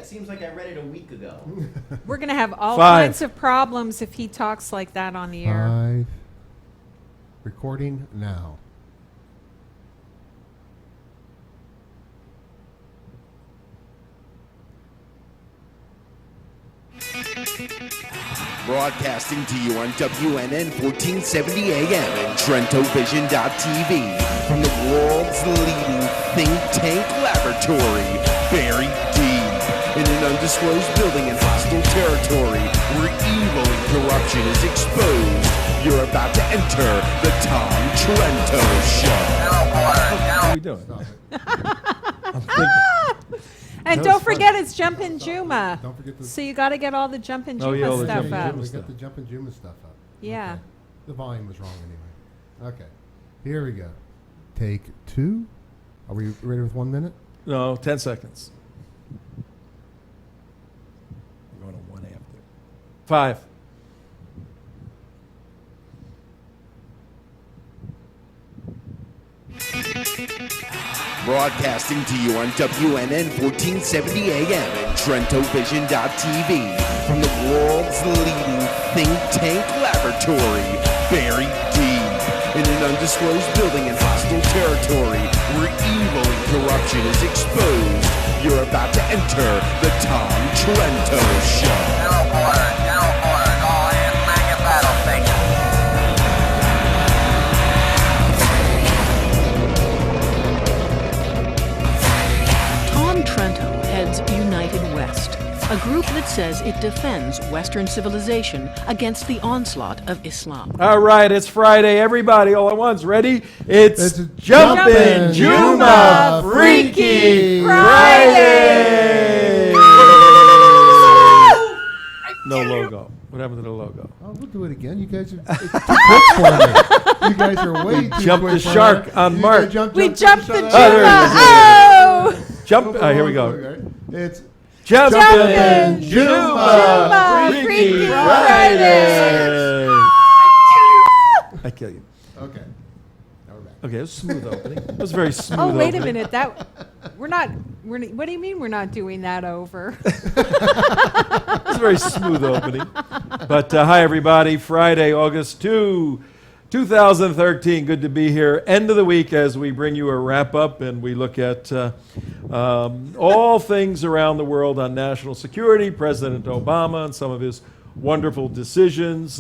seems like I read it a week ago. We're going to have all 5. kinds of problems if he talks like that on the air. 5. Recording now. Broadcasting to you on WNN 1470 AM and TrentoVision.tv from the world's leading think tank laboratory, buried deep in an undisclosed building in hostile territory where evil and corruption is exposed. You're about to enter the Tom Trento Show. What are we doing? I'm thinking. And don't forget, it's Jumpin' JUM'AH. Don't forget the. So you got to get all the Jumpin' Oh, yeah, all JUM'AH the stuff Jumpin' up. JUM'AH We stuff. got the JUMPIN JUM'AH stuff up. Yeah. Okay. The volume was wrong anyway. Okay. Here we go. Take 2. Are we ready with 1 minute? No, 10 seconds. We're going to 1 after. 5. Broadcasting to you on WNN 1470 AM and TrentoVision.tv from the world's leading think tank laboratory, buried deep in an undisclosed building in hostile territory where evil and corruption is exposed. You're about to enter the Tom Trento Show. All hands back in battle station. Tom Trento heads United West, a group that says it defends Western civilization against the onslaught of Islam. All right, it's Friday. Everybody, all at once, ready? It's Jumpin' Jumpin' JUM'AH Freaky Friday! No logo. What happened to the logo? Oh, we'll do it again. You guys are it's too quick for me. You guys are way too Jumped quick the for shark me. on You Mark. guys jumped We the jumped the shark. there it JUM'AH! is. Oh! Jump. Here we go. It's Jumpin' JUM'AH JUM'AH Freaky Freaky Friday! I kill you. okay. Now we're back. Okay, it was a smooth opening. It was a very smooth Oh, wait a opening. minute. What do you mean we're not doing that over? It was a very smooth opening. But hi, everybody. Friday, August 2, 2013. Good to be here. End of the week as we bring you a wrap-up and we look at all things around the world on national security, President Obama and some of his wonderful decisions,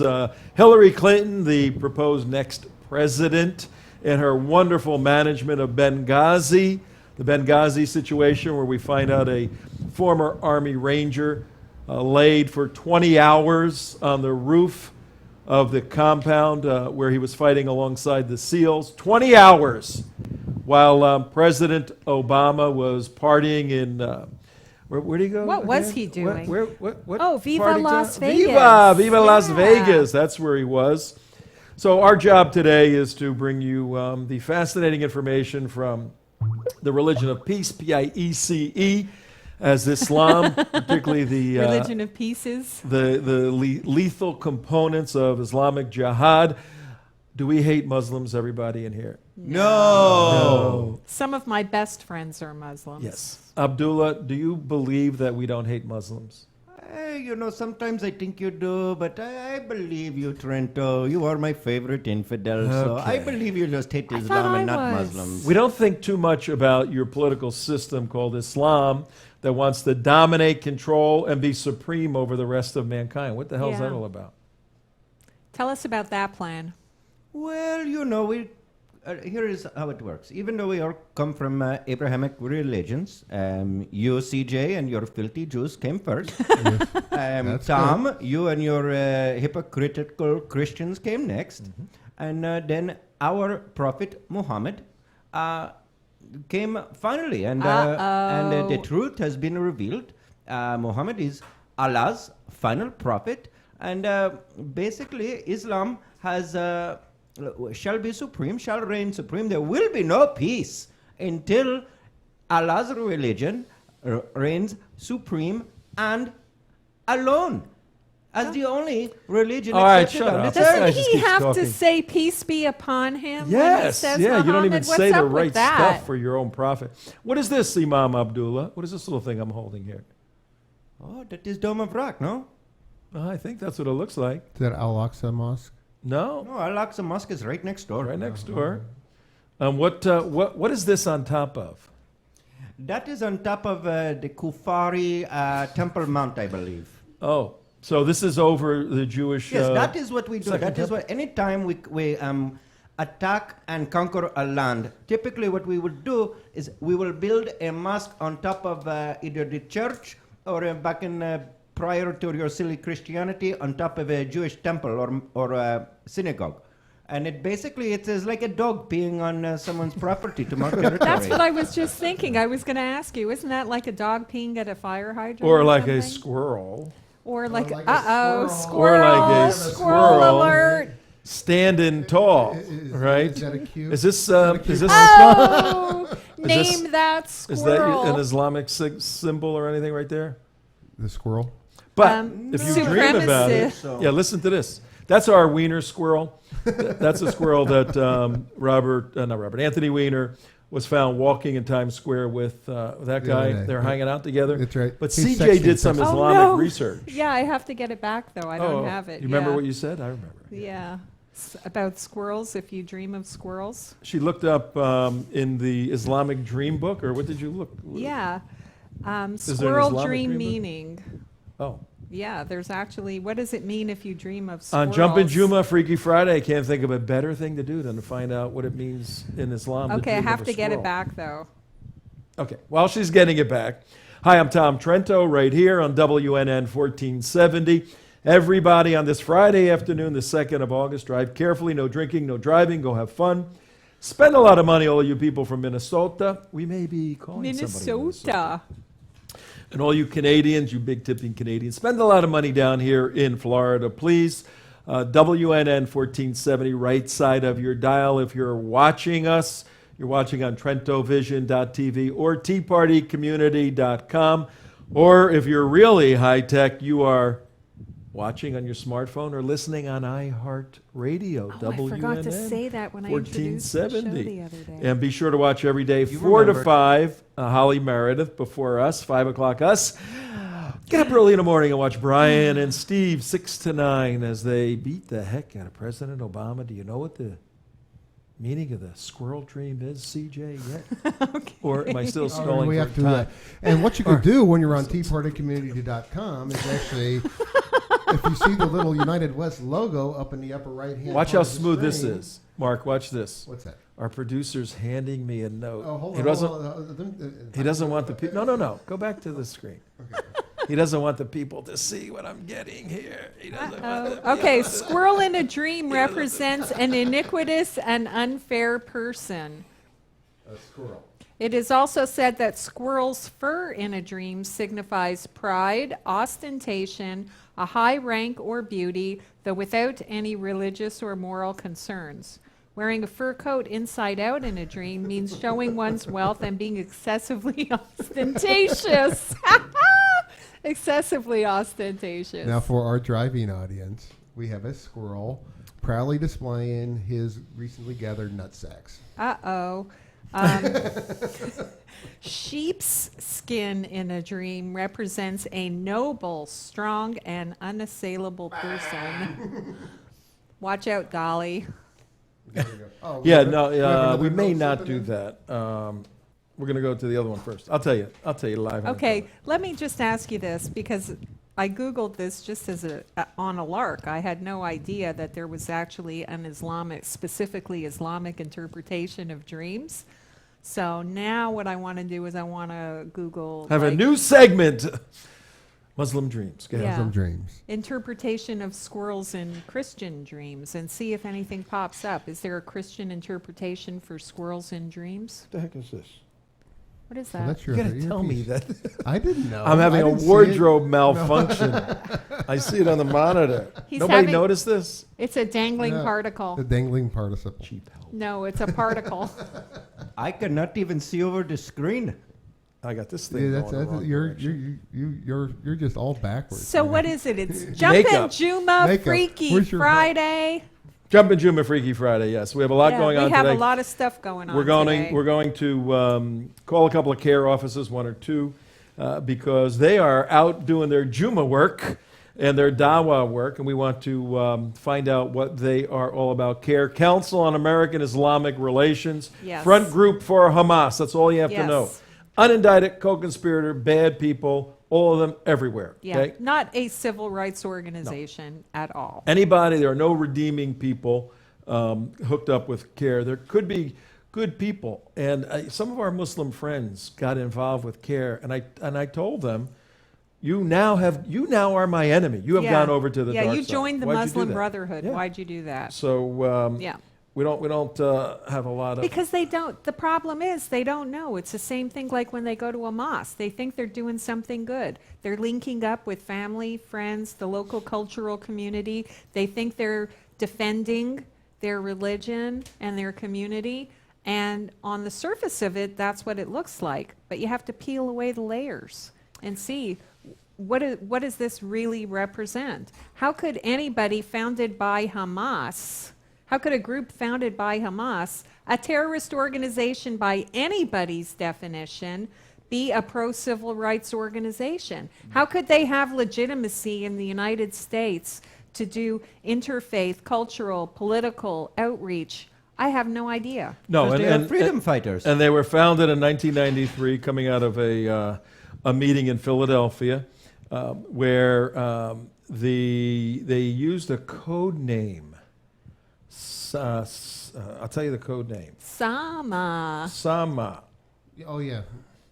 Hillary Clinton, the proposed next president, and her wonderful management of Benghazi, the Benghazi situation where we find out a former Army Ranger laid for 20 hours on the roof of the compound where he was fighting alongside the SEALs. 20 hours while President Obama was partying in, where did he go? What was again? he doing? What Oh, Viva party Las town? Vegas. Viva Las Yeah. Vegas. That's where he was. So our job today is to bring you the fascinating information from the religion of peace, P-I-E-C-E, as Islam, particularly the Religion of Pieces. lethal components of Islamic jihad. Do we hate Muslims, everybody in here? No. Some of my best friends are Muslims. Yes. Abdullah, do you believe that we don't hate Muslims? Sometimes I think you do, but I believe you, Trento. You are my favorite infidel, so I Okay. believe you just hate I Islam thought and I not was. Muslims. We don't think too much about your political system called Islam that wants to dominate, control, and be supreme over the rest of mankind. What the hell is that Yeah. all about? Tell us about that plan. Well, here is how it works. Even though we all come from Abrahamic religions, you, CJ, and your filthy Jews came first. That's Tom, you and your hypocritical Christians came next. And then our prophet Muhammad came finally. And the truth has been revealed. Muhammad is Allah's final prophet. And basically, Islam has... shall be supreme, shall reign supreme. There will be no peace until Allah's religion reigns supreme and alone as the only religion All right, accepted shut on up. this This Doesn't guy earth. just he keeps have to talking. say peace be upon him? when he Yes, says yeah, you don't even Muhammad? What's say the up with right that? stuff for your own profit. What is this, Imam Abdullah? What is this little thing I'm holding here? Oh, that is Dome of Rock, no? I think that's what it looks like. Is that Al-Aqsa Mosque? No, No, Al-Aqsa Mosque is right next door. right next door. What is this on top of? That is on top of the Kufari Temple Mount, I believe. Oh, so this is over the Jewish. Yes, that is what we do. Second That is Temple. what anytime we attack and conquer a land, typically what we would do is we will build a mosque on top of either the church or back in prior to your silly Christianity on top of a Jewish temple or a synagogue. And it is like a dog peeing on someone's property to mark territory. That's what I was just thinking. I was going to ask you, isn't that like a dog peeing at a fire hydrant? Or like a something? squirrel Or like, like a uh-oh, squirrel. squirrel. Or like a squirrel. alert. standing tall, right? Is that a cue? Is this Oh, this- name that is that squirrel. an Islamic symbol or anything right there? The squirrel? But if you dream about it, supremacist. yeah, listen to this. That's our Wiener squirrel. That's a squirrel that Anthony Weiner was found walking in Times Square with that The guy. other day. They're hanging out together. That's right. But He's CJ sexy did some and Islamic Oh, no. research. Yeah, I have to get it back though. I don't have it. You remember yeah. what you said? I remember. Yeah. About squirrels, if you dream of squirrels. She looked up in the Islamic Dream Book, or what did you look? Yeah. there an Squirrel Islamic dream dream book? meaning. Oh. Yeah, there's actually, what does it mean if you dream of squirrels? On JUMPIN JUM'AH Freaky Friday, I can't think of a better thing to do than to find out what it means in Islam. Okay, I dream have of to a get it squirrel. back though. Okay, while she's getting it back. Hi, I'm Tom Trento right here on WNN 1470. Everybody on this Friday afternoon, the 2nd of August, drive carefully, no drinking, no driving, go have fun. Spend a lot of money, all you people from Minnesota. We may be calling somebody in Minnesota. And all you Canadians, you big tipping Canadians, spend a lot of money down here in Florida, please. WNN 1470, right side of your dial. If you're watching us, you're watching on TrentoVision.tv or TeaPartyCommunity.com. Or if you're really high tech, you are watching on your smartphone or listening on iHeartRadio. Oh, I forgot to say that when I introduced the show 1470. the other day. And be sure to watch every day, You 4 to remembered. 5, Holly Meredith before us, 5 o'clock us. Get up early in the morning and watch Brian and Steve, 6 to 9, as they beat the heck out of President Obama. Do you know what the meaning of the squirrel dream is, CJ, yet? Okay. Or am I still Oh, stalling we for have to, time? and what you could do when you're on TeaPartyCommunity.com is actually, if you see the little United West logo up in the upper right hand. Watch how smooth this is. Mark, watch this. What's that? Our producer's handing me a note. Oh, hold he on. doesn't. hold on. He doesn't want the people. No. Go back to the screen. He doesn't want the people to see what I'm getting here. He doesn't want the Okay, squirrel in a dream represents an iniquitous and unfair person. A squirrel. It is also said that squirrel's fur in a dream signifies pride, ostentation, a high rank or beauty, though without any religious or moral concerns. Wearing a fur coat inside out in a dream means showing one's wealth and being excessively ostentatious. Excessively ostentatious. Now, for our driving audience, we have a squirrel proudly displaying his recently gathered nut sacks. Uh-oh. Sheep's skin in a dream represents a noble, strong, and unassailable person. Watch out, Golly. Oh, Yeah, we no, have we another may note not slipping do in? that. We're going to go to the other one first. I'll tell you live. on Okay, the let me just ask you this, because I Googled this just as on a lark. I had no idea that there was actually an Islamic, specifically Islamic interpretation of dreams. So now what I want to do is I want to Google Have a like, new segment. Muslim dreams. Go ahead. Yeah. Some dreams. interpretation of squirrels in Christian dreams and see if anything pops up. Is there a Christian interpretation for squirrels in dreams? What the heck is this? What is Well, that? that's You your got to tell me earpiece. that. I didn't know. I'm having I a didn't see it. wardrobe malfunction. I see it on the monitor. He's Nobody having- noticed this? It's a dangling Yeah. particle. The dangling participle. Cheap help. No, it's a particle. I cannot even see over the screen. I got this thing Yeah, going the wrong direction. you're just all backwards. So man. what is it? It's Jumpin' Makeup. JUM'AH Makeup. Freaky Where's your Friday. JUMPIN JUM'AH Freaky Friday, yes. We have a lot going on we have today. a lot of stuff going on We're going today. to call a couple of CAIR offices, one or two, because they are out doing their JUM'AH work and their dawah work, and we want to find out what they are all about. CAIR, Council on American Islamic Relations, Yes. front group for Hamas. That's all you have to Yes. know. Unindicted, co-conspirator, bad people, all of them everywhere. Yeah, Okay? not a civil rights organization at all. Anybody, there are no redeeming people hooked up with CAIR. There could be good people, and some of our Muslim friends got involved with CAIR, and I told them, you now are my enemy. You have Yeah. gone over to the dark Yeah, you side. joined the Why'd you do Muslim that? Brotherhood. Yeah. Why'd you do that? So Yeah. we don't have a lot of Because they don't, the problem is they don't know. It's the same thing like when they go to a mosque. They think they're doing something good. They're linking up with family, friends, the local cultural community. They think they're defending their religion and their community. And on the surface of it, that's what it looks like. But you have to peel away the layers and see what does this really represent? How could anybody founded by Hamas, how could a group founded by Hamas, a terrorist organization by anybody's definition, be a pro-civil rights organization? How could they have legitimacy in the United States to do interfaith, cultural, political outreach? I have no idea. no, Because they are freedom fighters. And they were founded in 1993, coming out of a meeting in Philadelphia, where they used a code name. I'll tell you the code name. Sama. Sama. Oh yeah,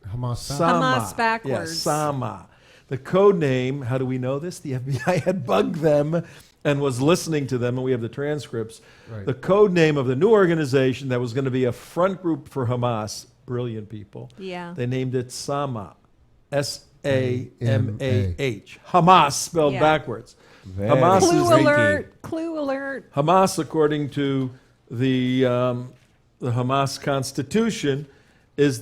Hamas. Hamas backwards. Yes, Sama. The code name, how do we know this? The FBI had bugged them and was listening to them, and we have the transcripts. Right. The code name of the new organization that was going to be a front group for Hamas, brilliant people, Yeah. they named it Sama. S-A-M-A-H. Hamas, spelled Yeah. backwards. Very Hamas is Clue the- alert. Clue alert. Hamas, according to the Hamas Constitution, is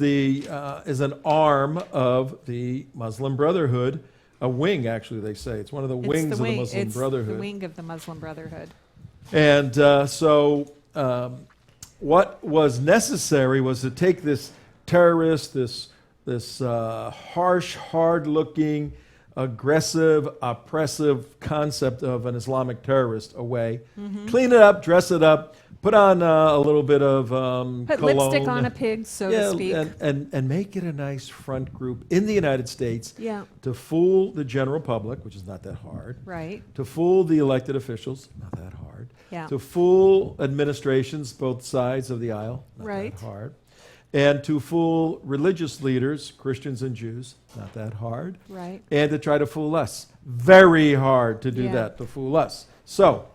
an arm of the Muslim Brotherhood, a wing, actually. They say it's one of the It's wings the of the wing. Muslim It's Brotherhood. the wing of the Muslim Brotherhood. And what was necessary was to take this terrorist, this harsh, hard-looking, aggressive, oppressive concept of an Islamic terrorist away, clean it up, dress it up, put on a little bit of Put cologne, lipstick on a pig, so to speak. and make it a nice front group in the United States Yeah. to fool the general public, which is not that hard, Right. to fool the elected officials, not that hard, Yeah. to fool administrations, both sides of the aisle, not Right. that hard, and to fool religious leaders, Christians and Jews, not that hard, Right. and to try to fool us. Very hard to do Yeah. that, to fool us. So,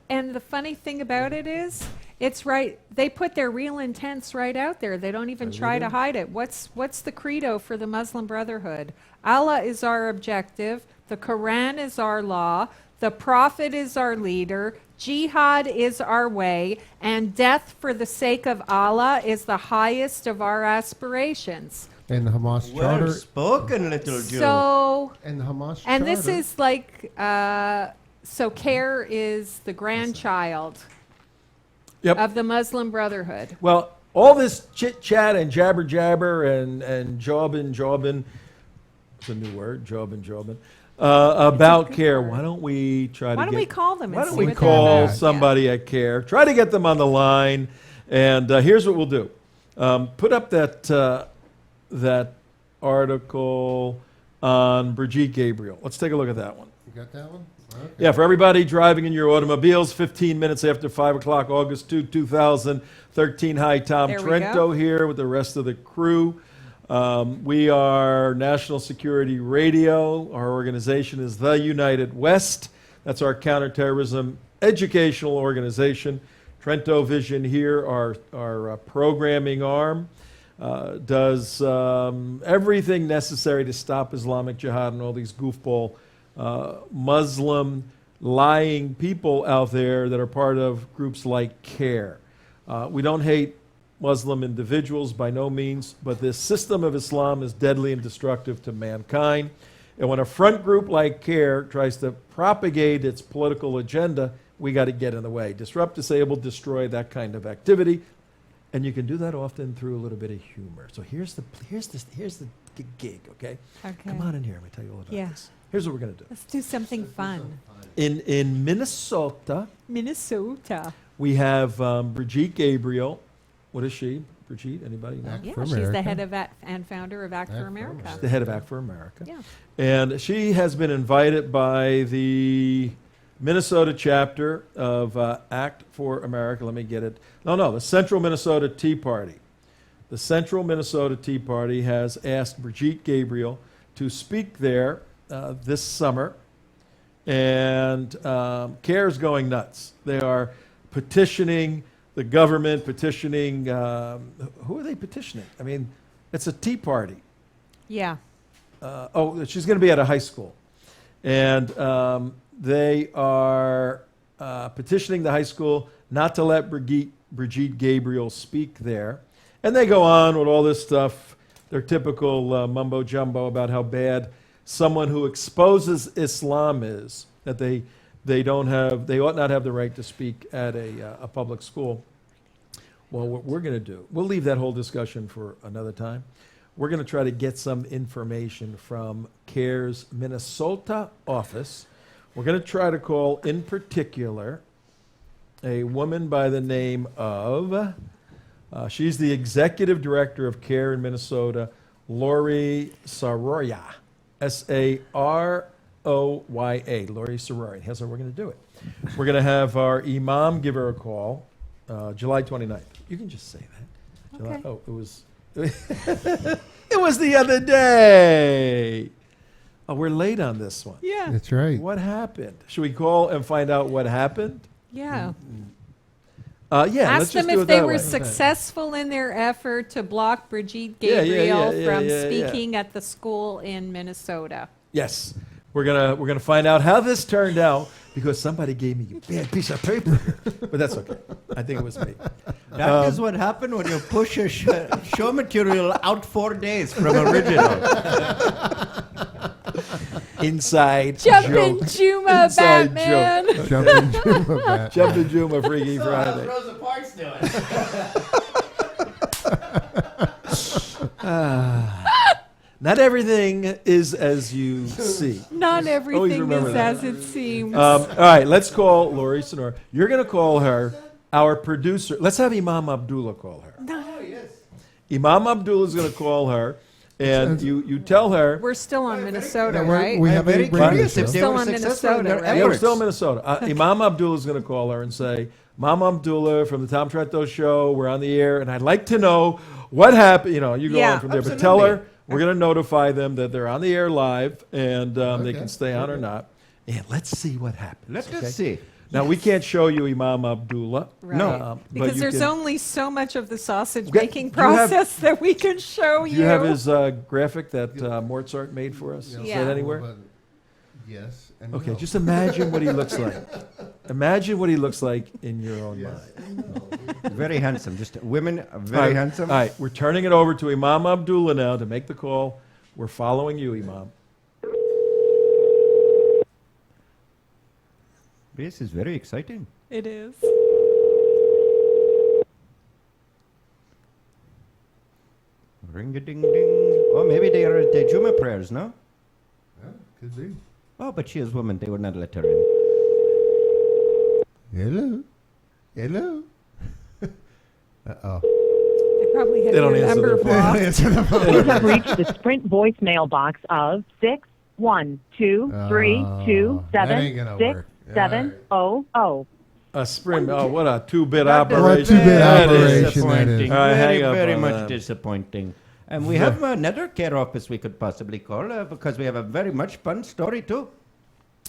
And the funny thing about it is, it's right. They put their real intents right out there. They don't even try to hide it. What's the credo for the Muslim Brotherhood? Allah is our objective. The Quran is our law. The Prophet is our leader. Jihad is our way. And death for the sake of Allah is the highest of our aspirations. And the Hamas Well charter. spoken, little Jew. So, And the Hamas and charter. this is like, so CAIR is the grandchild yep. of the Muslim Brotherhood. Well, all this chit chat and jabber jabber and jawbin, it's a new word, jawbin, about CAIR. Why don't we try to Why don't get, we call them and Why don't see we what they're call about? somebody at CAIR? Try to get them on the line. And here's what we'll do: put up that article on Brigitte Gabriel. Let's take a look at that one. You got that one? Okay. Yeah, for everybody driving in your automobiles, 15 minutes after 5 o'clock, August 2, 2013. Hi, Tom There we Trento go. here with the rest of the crew. We are National Security Radio. Our organization is the United West. That's our counterterrorism educational organization. TrentoVision here, our programming arm, does everything necessary to stop Islamic Jihad and all these goofball Muslim lying people out there that are part of groups like CAIR. We don't hate Muslim individuals by no means, but this system of Islam is deadly and destructive to mankind. And when a front group like CAIR tries to propagate its political agenda, we got to get in the way. Disrupt, disable, destroy, that kind of activity. And you can do that often through a little bit of humor. So here's the gig, okay? Okay. Come on in here. Let me tell you all about Yeah. this. Here's what we're going to do. Let's do something fun. In Minnesota, Minnesota. we have Brigitte Gabriel. What is she? Brigitte, anybody know? Act Yeah, for she's the America. head of and founder of Act Act for for America. America. The head of Act for America. Yeah. And she has been invited by the Minnesota chapter of Act for America. Let me get it. No, the Central Minnesota Tea Party. The Central Minnesota Tea Party has asked Brigitte Gabriel to speak there this summer. And CAIR's going nuts. They are petitioning the government, petitioning, who are they petitioning? I mean, it's a tea party. Yeah. She's going to be at a high school. And they are petitioning the high school not to let Brigitte Gabriel speak there. And they go on with all this stuff, their typical mumbo jumbo about how bad someone who exposes Islam is, that they ought not have the right to speak at a public school. Well, what we're going to do, we'll leave that whole discussion for another time. We're going to try to get some information from CAIR's Minnesota office. We're going to try to call, in particular, a woman by the name of, she's the executive director of CAIR in Minnesota, Lori Shariah, Saroya, Lori Shariah. Here's how we're going to do it. We're going to have our imam give her a call, July 29th. You can just say that. Okay. It was... It was the other day. Oh, we're late on this one. Yeah. That's right. What happened? Should we call and find out what happened? Yeah. Yeah, Ask let's just them do if it they that were way. successful in their effort to block Brigitte Yeah, Gabriel from yeah. speaking at the school in Minnesota. Yes. We're gonna find out how this turned out because somebody gave me a bad piece of paper here. But that's okay. I think it was me. That is what happened when you push a show material out 4 days from original. Inside Jumpin' joke. JUM'AH, Inside Batman. Jumping JUM'AH back. Jumpin' JUM'AH Freaky Friday. Rosa Parks doing? Not everything is as you see. Not everything remember is that. as it seems. All right, let's call Lori Sonora. You're going to call her our producer. Let's have Imam Abdullah call her. Imam Abdullah is going to call her, and you tell her. We're still on Minnesota, Yeah, right? we I'm have very a radio curious show. if they Still were on successful in their Minnesota, right? Yeah, we're efforts. still in Minnesota. Imam Abdullah is going to call her and say, Imam Abdullah from the Tom Trento Show, we're on the air, and I'd like to know what happened. You know, you go Yeah, on from there. But absolutely. tell her we're going to notify them that they're on the air live, and they Okay. can stay on or not. And let's see what happens. Let's okay? just see. Now, we can't show you Imam Abdullah. Right. No. but Because you there's can- only so much of the sausage Okay, making do you have- process that we can show Do you. you have his graphic that Mozart made for us? Is Yeah. that anywhere? Yes. And Okay, no. just imagine what he looks like. Imagine what he looks like in your own Yes. mind. Very handsome. Just women are All very right, handsome. All right, we're turning it over to Imam Abdullah now to make the call. We're following you, Imam. This is very exciting. It is. Ring-a-ding-ding. Oh, maybe they are at the JUM'AH prayers, no? Yeah, could be. Oh, but she is woman. They would not let her in. Hello. Hello. Uh-oh. They probably had They don't your answer number their phone. blocked. Answer the phone. You have reached the Sprint voicemail box of 6123277 that ain't gonna work. 6700. A sprint. Oh, what a two-bit That is operation. two-bit That is- operation. disappointing. All right, very, hang up very on much that. disappointing. And we have another care office we could possibly call because we have a very much fun story too.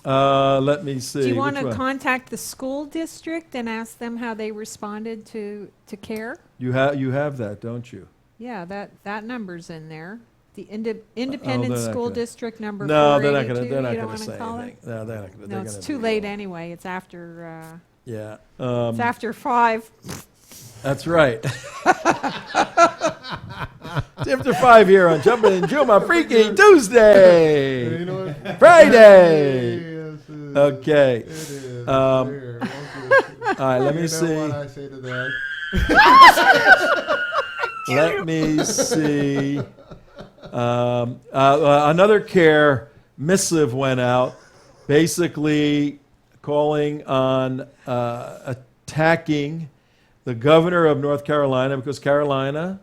Let me see. Do you want Which to one? contact the school district and ask them how they responded to CAIR? You have that, don't you? Yeah, that number's in there. The independent they're not school gonna- district number No, they're not 482. going. They're not You don't going to wanna say call anything. it? No, they're not. They're No, it's gonna too be- late anyway. It's after Yeah. it's after 5. That's right. It's after 5 here on Jumpin' JUM'AH Freaky Tuesday. You know what? Friday. Yes, Okay. It is. Um, There. All right, let me You know see. what I say to that? Let me see. Another CAIR missive went out, basically calling on attacking the governor of North Carolina because Carolina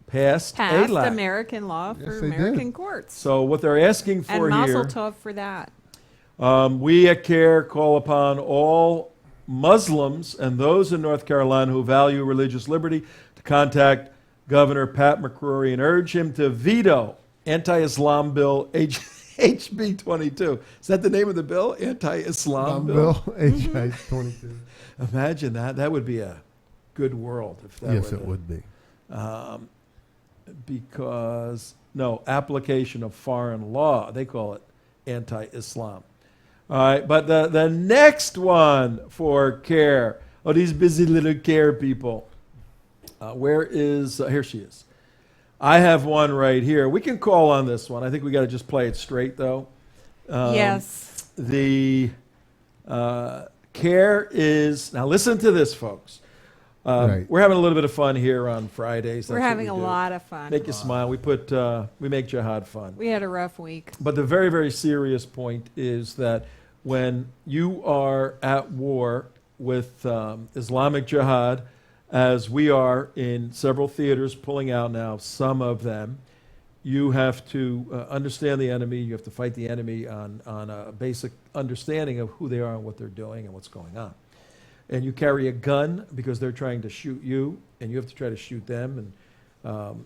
passed ALAC. American law for they American did. courts. So what they're asking And for mazel here, tov for that. we at CAIR call upon all Muslims and those in North Carolina who value religious liberty to contact Governor Pat McCrory and urge him to veto anti-Islam bill HB 22. Is that the name of the bill? Anti-Islam bill? HI 22. Imagine that. That would be a good world if that Yes, were it would be. Because, no, application of foreign law. They call it anti-Islam. All right, but the next one for CAIR, these busy little CAIR people. Where is, here she is. I have one right here. We can call on this one. I think we got to just play it straight, though. Yes. The CAIR is, now listen to this, folks. Right. We're having a little bit of fun here on Fridays. We're That's what having we a do. lot of fun. Make you smile. We make jihad fun. We had a rough week. But the very, very serious point is that when you are at war with Islamic jihad, as we are in several theaters pulling out now, some of them, you have to understand the enemy. You have to fight the enemy on a basic understanding of who they are and what they're doing and what's going on. And you carry a gun because they're trying to shoot you, and you have to try to shoot them. And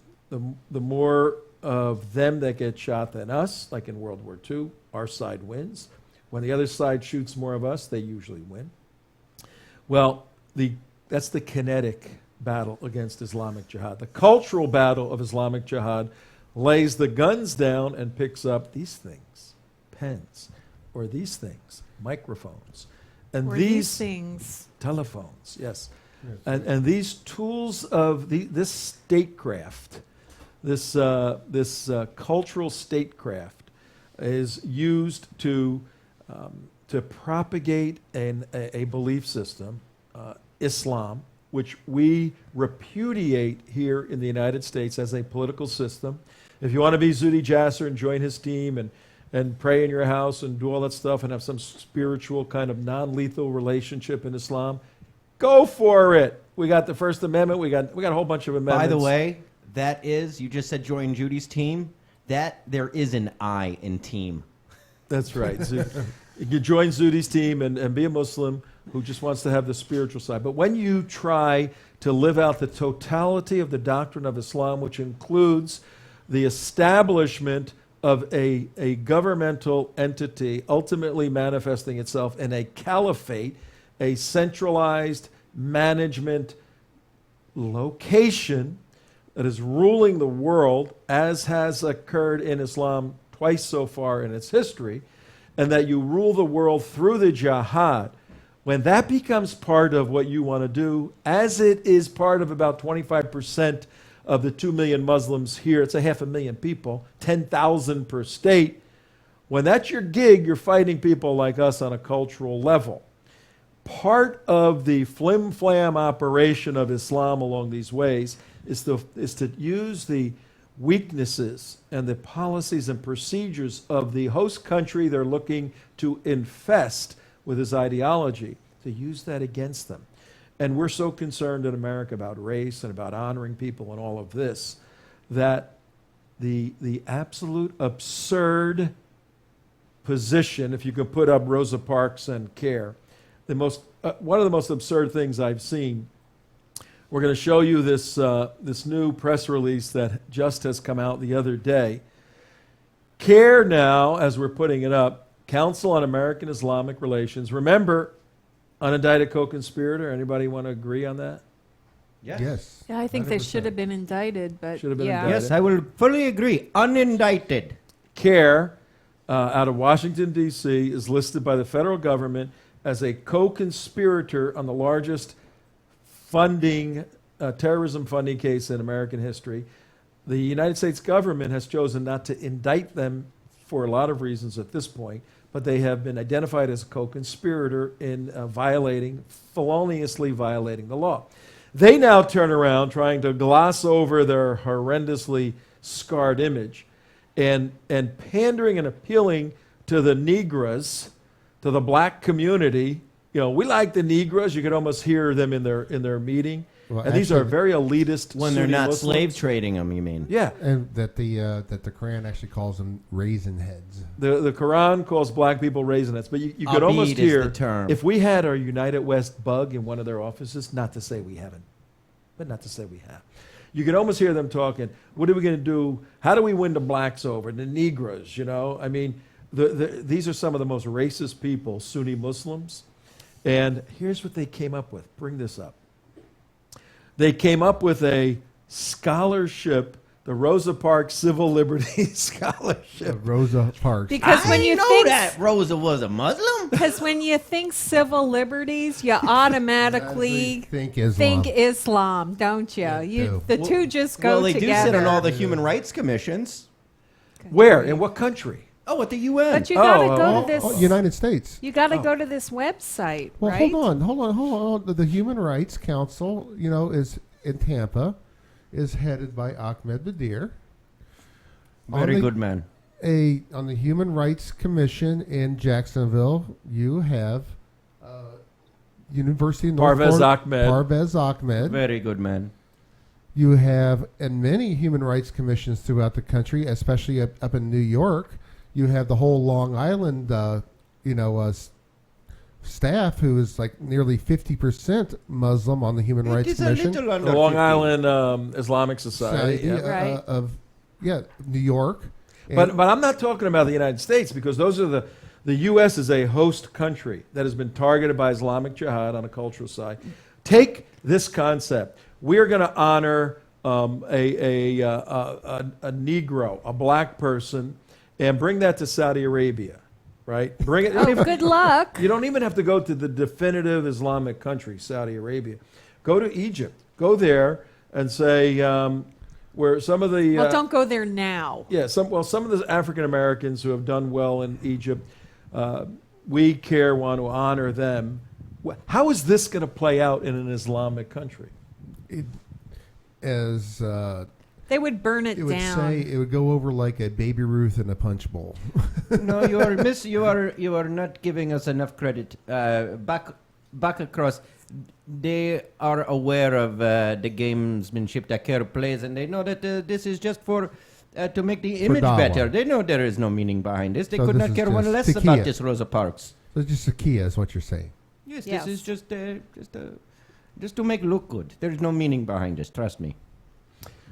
the more of them that get shot than us, like in World War II, our side wins. When the other side shoots more of us, they usually win. Well, that's the kinetic battle against Islamic jihad. The cultural battle of Islamic jihad lays the guns down and picks up these things, pens, or these things, microphones. And Or these things. telephones, yes. And these tools of this statecraft, this cultural statecraft is used to propagate a belief system, Islam, which we repudiate here in the United States as a political system. If you want to be Zuhdi Jasser and join his team and pray in your house and do all that stuff and have some spiritual kind of non-lethal relationship in Islam, go for it. We got the First Amendment. We got a whole bunch of amendments. By the way, that is, you just said join Judy's team. That there is an I in team. That's right. So you join Zuhdi's team and be a Muslim who just wants to have the spiritual side. But when you try to live out the totality of the doctrine of Islam, which includes the establishment of a governmental entity ultimately manifesting itself in a caliphate, a centralized management location that is ruling the world, as has occurred in Islam twice so far in its history, and that you rule the world through the jihad, when that becomes part of what you want to do, as it is part of about 25% of the 2 million Muslims here, it's 500,000 people, 10,000 per state. When that's your gig, you're fighting people like us on a cultural level. Part of the flim-flam operation of Islam along these ways is to use the weaknesses and the policies and procedures of the host country they're looking to infest with his ideology, to use that against them. And we're so concerned in America about race and about honoring people and all of this, that the absolute absurd position, if you could put up Rosa Parks and CAIR, one of the most absurd things I've seen. We're going to show you this new press release that just has come out the other day. CAIR now, as we're putting it up, Council on American Islamic Relations. Remember, unindicted co-conspirator. Anybody want to agree on that? Yes. Yeah, I think they 100%. should have been indicted, but Should have been yeah. indicted. Yes, I will fully agree. Unindicted. CAIR, out of Washington, D.C., is listed by the federal government as a co-conspirator on the largest terrorism funding case in American history. The United States government has chosen not to indict them for a lot of reasons at this point, but they have been identified as a co-conspirator in feloniously violating the law. They now turn around trying to gloss over their horrendously scarred image, and pandering and appealing to the Negras, to the black community. You know, we like the Negras. You could almost hear them in their meeting. Well, and these are actually, very elitist When they're Sunni not Muslims. slave trading them, you mean? Yeah. And that the Quran actually calls them raisin heads. The Quran calls black people raisinets, but you could Abid almost is hear, the term. if we had our United West bug in one of their offices, not to say we haven't, but not to say we have, you could almost hear them talking, what are we going to do? How do we win the blacks over, the Negros, you know? I mean, these are some of the most racist people, Sunni Muslims. And here's what they came up with. Bring this up. They came up with a scholarship, the Rosa Parks Civil Liberties Scholarship. Rosa Parks. Because when you know think that Rosa was a Muslim. because when you think civil liberties, you automatically think Islam. think Islam, don't you? do. The two just go Well, they together. do sit on all the human rights commissions. Where? In what country? Oh, at the UN. But you got to Oh, go to this. United States. You got to go to this website, Well, right? hold on. The Human Rights Council, is in Tampa, is headed by Ahmed Badir. Very good man. On the Human Rights Commission in Jacksonville, you have University of North Parvez Florida, Ahmed. Parvez Ahmed. Very good man. You have, and many human rights commissions throughout the country, especially up in New York. You have the whole Long Island, staff who is like nearly 50% Muslim on the Human Rights It is Commission. a little The under Long 50. Island Islamic Society. Yeah. Right. New York. But I'm not talking about the United States, because those are the U.S. is a host country that has been targeted by Islamic jihad on a cultural side. Take this concept. We are going to honor a Negro, a black person, and bring that to Saudi Arabia, right? Bring it. Oh, good luck. You don't even have to go to the definitive Islamic country, Saudi Arabia. Go to Egypt. Go there and say where some of the Well, don't go there now. yeah, some of the African Americans who have done well in Egypt, we CAIR want to honor them. How is this going to play out in an Islamic country? They would burn it It would down. say it would go over like a Baby Ruth in a punch bowl. No, you are not giving us enough credit. Back across, they are aware of the gamesmanship that CAIR plays, and they know that this is just for to make the image Dawa. better. They know there is no meaning behind this. They So could this not is care one just less tequila. about this Rosa Parks. So it's just a Kia is what you're saying. Yes, Yes. this is just to make look good. There is no meaning behind this. Trust me.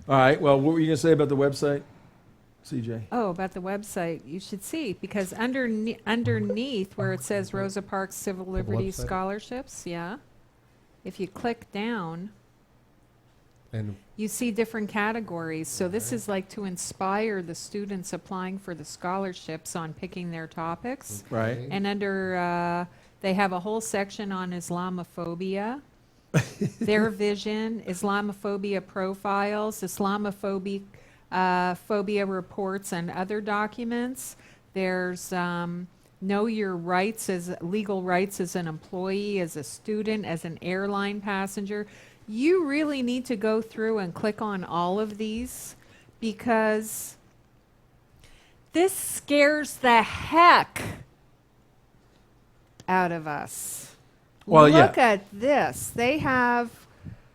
All right. Well, what were you going to say about the website, CJ? Oh, about the website. You should see, because underneath where it says Rosa Parks Civil Liberties website? Scholarships, yeah, if you click down, And you see different categories. So this is like to inspire the students applying for the scholarships on picking their topics. Right. And under, they have a whole section on Islamophobia, their vision, Islamophobia profiles, Islamophobia phobia reports, and other documents. There's know your rights as legal rights as an employee, as a student, as an airline passenger. You really need to go through and click on all of these, because this scares the heck out of us. Well, yeah. Look at this. They have.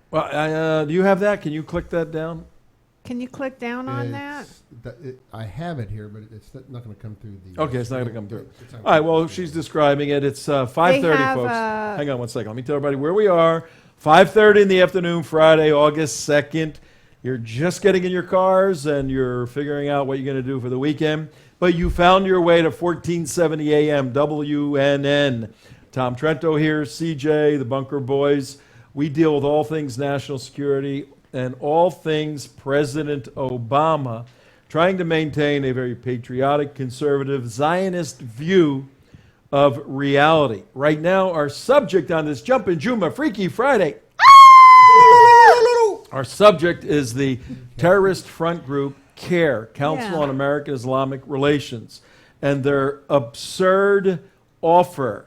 Well, do you have that? Can you click that down? Can you click down on that? I have it here, but it's not going to come through the. Okay, it's not going to come through. It's not All right. gonna Well, come she's through. describing it. It's 5:30, have, folks. Hang on one second. Let me tell everybody where we are. 5:30 in the afternoon, Friday, August 2nd. You're just getting in your cars and you're figuring out what you're going to do for the weekend. But you found your way to 1470 AM WNN. Tom Trento here, CJ, the Bunker Boys. We deal with all things national security and all things President Obama, trying to maintain a very patriotic, conservative, Zionist view of reality. Right now, our subject on this JUM'AH JUM'AH Freaky Friday. Our subject is the terrorist front group CAIR, Council Yeah. on American Islamic Relations, and their absurd offer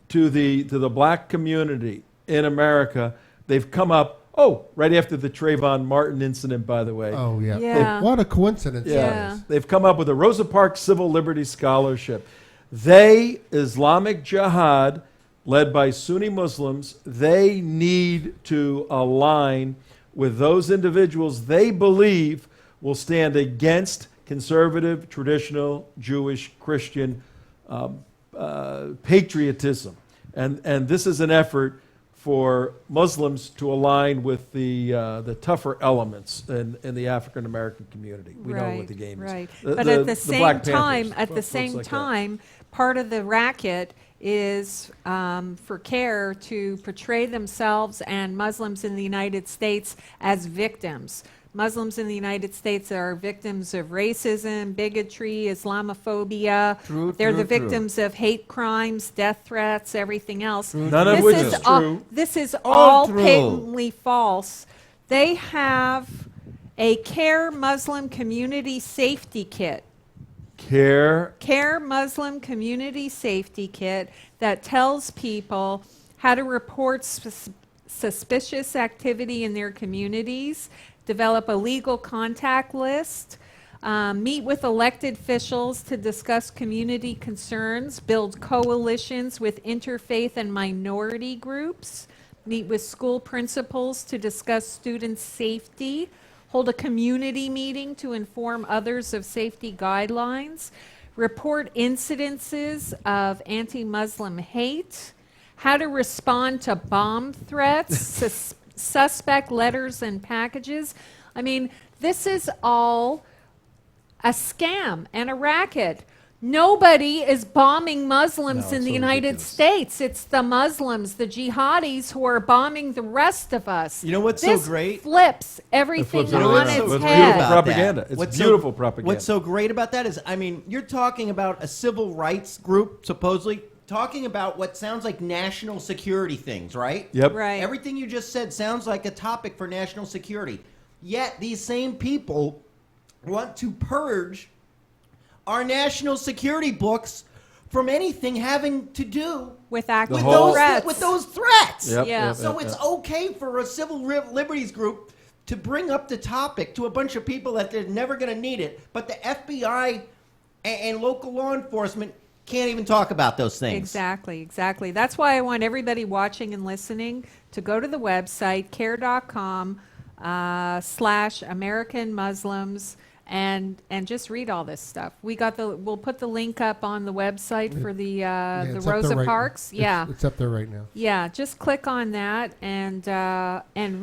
to the black community in America. They've come up Oh, right after the Trayvon Martin incident, by the way. Oh, yeah. Yeah. What a coincidence. Yeah. Yeah. They've come up with a Rosa Parks Civil Liberties Scholarship. They, Islamic Jihad, led by Sunni Muslims, they need to align with those individuals they believe will stand against conservative, traditional, Jewish, Christian patriotism. And this is an effort for Muslims to align with the tougher elements in the African American community. We know what the game is. Right. The- But the- at the the Black same time, Panthers, folks like that. part of the racket is for CAIR to portray themselves and Muslims in the United States as victims. Muslims in the United States are victims of racism, bigotry, Islamophobia. They're the victims of hate crimes, death threats, everything else. None of which is true. This is All all true. patently false. They have a CAIR Muslim Community Safety Kit. CAIR Muslim Community Safety Kit that tells people how to report suspicious activity in their communities, develop a legal contact list, meet with elected officials to discuss community concerns, build coalitions with interfaith and minority groups, meet with school principals to discuss student safety, hold a community meeting to inform others of safety guidelines, report incidences of anti-Muslim hate, how to respond to bomb threats, suspect letters and packages. I mean, this is all a scam and a racket. Nobody is bombing Muslims in the United States. It's the Muslims, the jihadis, who are bombing the rest of us. You know what's this so great? Flips everything flips on everything. its It's head. beautiful about propaganda. that? It's What's beautiful so, propaganda. What's so great about that is, I mean, you're talking about a civil rights group, supposedly, talking about what sounds like national security things, right? Yep. Right. Everything you just said sounds like a topic for national security. Yet these same people want to purge our national security books from anything having to do With actual with whole- threats. those threats. Yep, Yeah. yep, So yep, it's yep. okay for a civil liberties group to bring up the topic to a bunch of people that they're never going to need it, but the FBI and local law enforcement can't even talk about those things. Exactly, exactly. That's why I want everybody watching and listening to go to the website, CAIR.com/American Muslims, and just read all this stuff. We'll put the link up on the website for the It's up there Rosa right- Parks. Yeah. It's up there right now. Yeah, just click on that and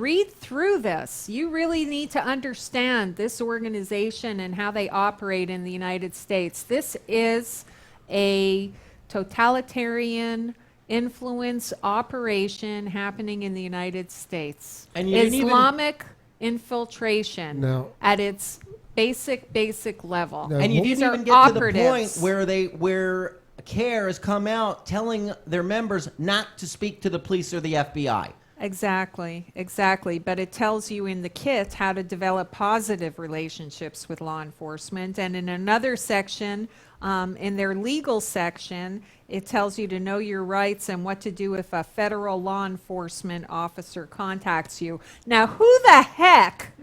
read through this. You really need to understand this organization and how they operate in the United States. This is a totalitarian influence operation happening in the United States. And you didn't even- Islamic infiltration Now- at its basic level. Now, And you These didn't are even get to the operatives. point where CAIR has come out telling their members not to speak to the police or the FBI. Exactly. But it tells you in the kit how to develop positive relationships with law enforcement. And in another section, in their legal section, it tells you to know your rights and what to do if a federal law enforcement officer contacts you. Now, who the heck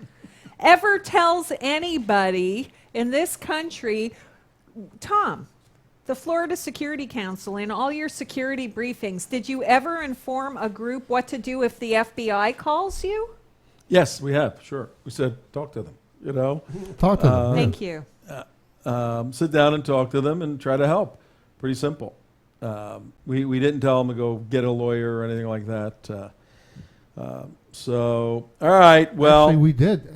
ever tells anybody in this country, Tom, the Florida Security Council, in all your security briefings, did you ever inform a group what to do if the FBI calls you? Yes, we have, sure. We said, talk to them, you know. Talk to them. Thank you. Sit down and talk to them and try to help. Pretty simple. We didn't tell them to go get a lawyer or anything like that. So, all right, well. Actually, we did.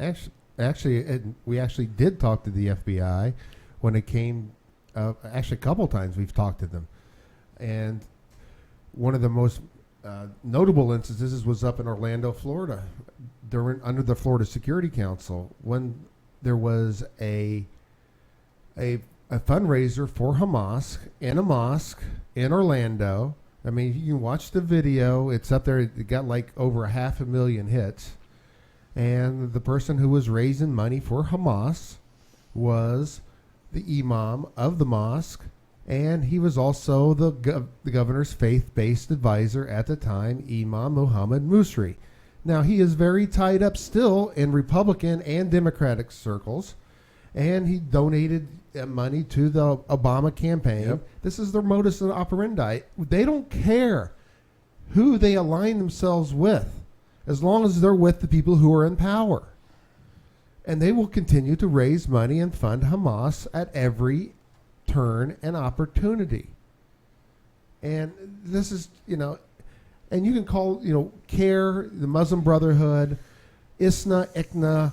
We actually did talk to the FBI when it came. Actually, a couple times we've talked to them, and one of the most notable instances was up in Orlando, Florida, under the Florida Security Council, when there was a fundraiser for Hamas in a mosque in Orlando. I mean, you can watch the video. It's up there. It got like over 500,000 hits. And the person who was raising money for Hamas was the imam of the mosque, and he was also the governor's faith-based advisor at the time, Imam Muhammad Musri. Now, he is very tied up still in Republican and Democratic circles, and he donated money to the Obama campaign. Yep. This is their modus operandi. They don't care who they align themselves with, as long as they're with the people who are in power. And they will continue to raise money and fund Hamas at every turn and opportunity. And this is, and you can call, CAIR, the Muslim Brotherhood, ISNA, ICNA,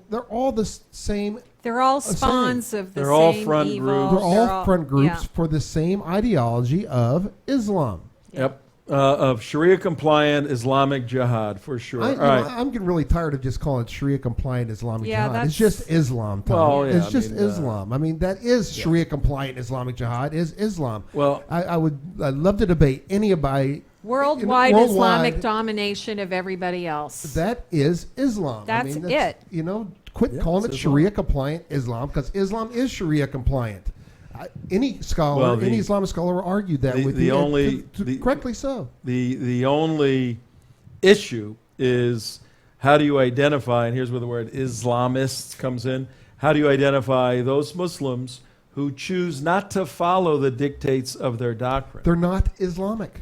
they're all the same. They're all spawns of the They're all same front evil. groups. They're all front groups yeah. for the same ideology of Islam. Yep. Of Sharia compliant Islamic jihad for sure. All right. I'm getting really tired of just calling it Sharia compliant Islamic Yeah, jihad. It's that's- just Islam. Tom. Well, yeah, it's I just mean, Islam. I mean, that is Sharia compliant Islamic jihad is Islam. Well, I'd love to debate anybody. Worldwide Worldwide, Islamic domination of everybody else. That is Islam. That's it. Quit calling it it's Sharia compliant Islam, because Islam is Sharia compliant. Any scholar, Well, any Islamic scholar will argue that with the you, and only- correctly so. The only issue is how do you identify, and here's where the word Islamists comes in, how do you identify those Muslims who choose not to follow the dictates of their doctrine? They're not Islamic.